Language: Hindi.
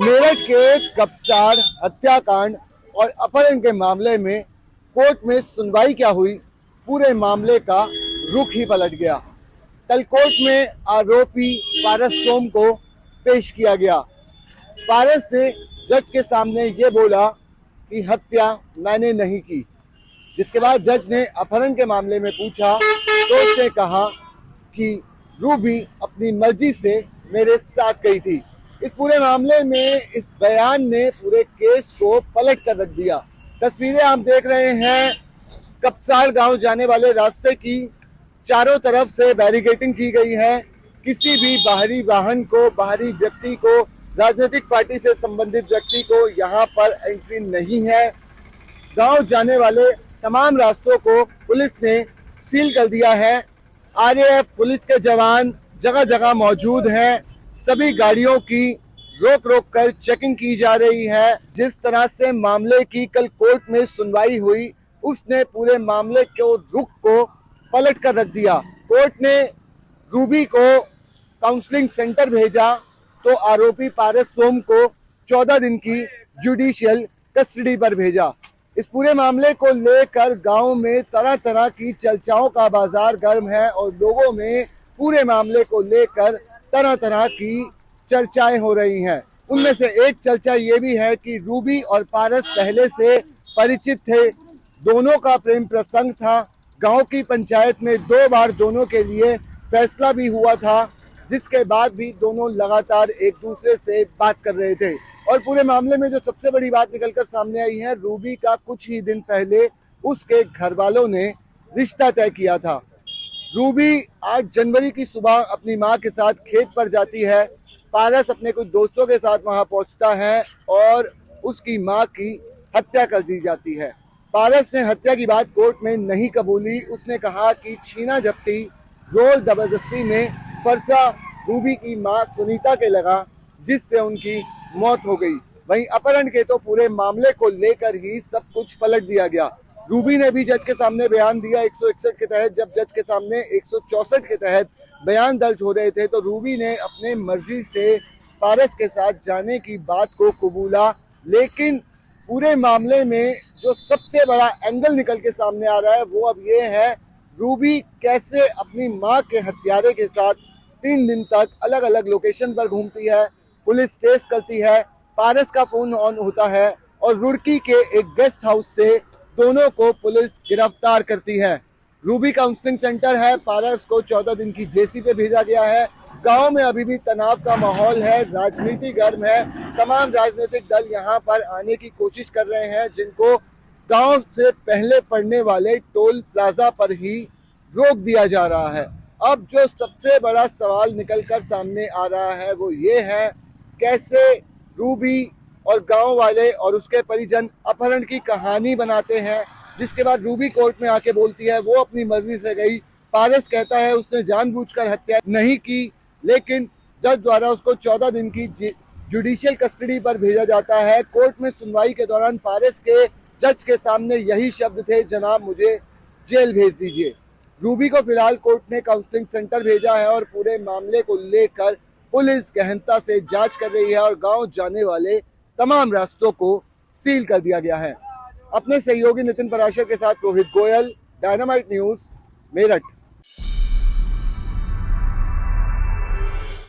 मेरठ के कपसाड़ हत्याकांड और अपहरण के मामले में कोर्ट में सुनवाई क्या हुई, पूरे मामले का रुख ही पलट गया। कल कोर्ट में आरोपी पारस सोम को पेश किया गया। पारस ने जज के सामने ये बोला कि हत्या मैंने नहीं की, जिसके बाद जज ने अपहरण के मामले में पूछा तो उसने कहा कि रूबी अपनी मर्जी से मेरे साथ गई थी। इस पूरे मामले में इस बयान ने पूरे केस को पलट कर रख दिया। तस्वीरें आप देख रहे हैं कपसाड़ गांव जाने वाले रास्ते की। चारों तरफ से बैरिकेडिंग की गई है। किसी भी बाहरी वाहन को, बाहरी व्यक्ति को, राजनीतिक पार्टी से संबंधित व्यक्ति को यहाँ पर एंट्री नहीं है। गांव जाने वाले तमाम रास्तों को पुलिस ने सील कर दिया है। आरएएफ पुलिस के जवान जगह जगह मौजूद हैं। सभी गाड़ियों की रोक रोक कर चेकिंग की जा रही है। जिस तरह से मामले की कल कोर्ट में सुनवाई हुई, उसने पूरे मामले के रुख को पलट कर रख दिया। कोर्ट ने रूबी को काउंसलिंग सेंटर भेजा तो आरोपी पारस सोम को 14 दिन की जुडिशियल कस्टडी पर भेजा। इस पूरे मामले को लेकर गांव में तरह तरह की चर्चाओं का बाजार गर्म है और लोगों में पूरे मामले को लेकर तरह तरह की चर्चाएं हो रही हैं। उनमें से एक चर्चा ये भी है कि रूबी और पारस पहले से परिचित थे, दोनों का प्रेम प्रसंग था। गांव की पंचायत में 2 बार दोनों के लिए फैसला भी हुआ था, जिसके बाद भी दोनों लगातार एक दूसरे से बात कर रहे थे। और पूरे मामले में जो सबसे बड़ी बात निकलकर सामने आई है, रूबी का कुछ ही दिन पहले उसके घर वालों ने रिश्ता तय किया था। रूबी 8 जनवरी की सुबह अपनी मां के साथ खेत पर जाती है। पारस अपने कुछ दोस्तों के साथ वहां पहुंचता है और उसकी मां की हत्या कर दी जाती है। पारस ने हत्या की बात कोर्ट में नहीं कबूली। उसने कहा कि छीना झपटी, जोर जबरदस्ती में फरसा रूबी की मां सुनीता के लगा, जिससे उनकी मौत हो गई। वहीं अपहरण के तो पूरे मामले को लेकर ही सब कुछ पलट दिया गया। रूबी ने भी जज के सामने बयान दिया 161 के तहत। जब जज के सामने 164 के तहत बयान दर्ज हो रहे थे तो रूबी ने अपने मर्जी से पारस के साथ जाने की बात को कबूला। लेकिन पूरे मामले में जो सबसे बड़ा एंगल निकल के सामने आ रहा है वो अब ये है, रूबी कैसे अपनी मां के हत्यारे के साथ 3 दिन तक अलग अलग लोकेशन पर घूमती है, पुलिस केस करती है। पारस का फोन ऑन होता है और रुड़की के एक गेस्ट हाउस से दोनों को पुलिस गिरफ्तार करती है। रूबी काउंसलिंग सेंटर है। पारस को 14 दिन की जेसी पे भेजा गया है। गांव में अभी भी तनाव का माहौल है, राजनीति गर्म है। तमाम राजनीतिक दल यहां पर आने की कोशिश कर रहे हैं, जिनको गांव से पहले पड़ने वाले टोल प्लाजा पर ही रोक दिया जा रहा है। अब जो सबसे बड़ा सवाल निकलकर सामने आ रहा है वो ये है, कैसे रूबी और गांव वाले और उसके परिजन अपहरण की कहानी बनाते हैं, जिसके बाद रूबी कोर्ट में आके बोलती है वो अपनी मर्जी से गई। पारस कहता है उसने जानबूझकर हत्या नहीं की, लेकिन जज द्वारा उसको 14 दिन की जुडिशियल कस्टडी पर भेजा जाता है। कोर्ट में सुनवाई के दौरान पारस के जज के सामने यही शब्द थे, जनाब मुझे जेल भेज दीजिए। रूबी को फिलहाल कोर्ट ने काउंसलिंग सेंटर भेजा है और पूरे मामले को लेकर पुलिस गहनता से जांच कर रही है और गांव जाने वाले तमाम रास्तों को सील कर दिया गया है। अपने सहयोगी नितिन पराशर के साथ रोहित गोयल, डायनामाइट न्यूज, मेरठ।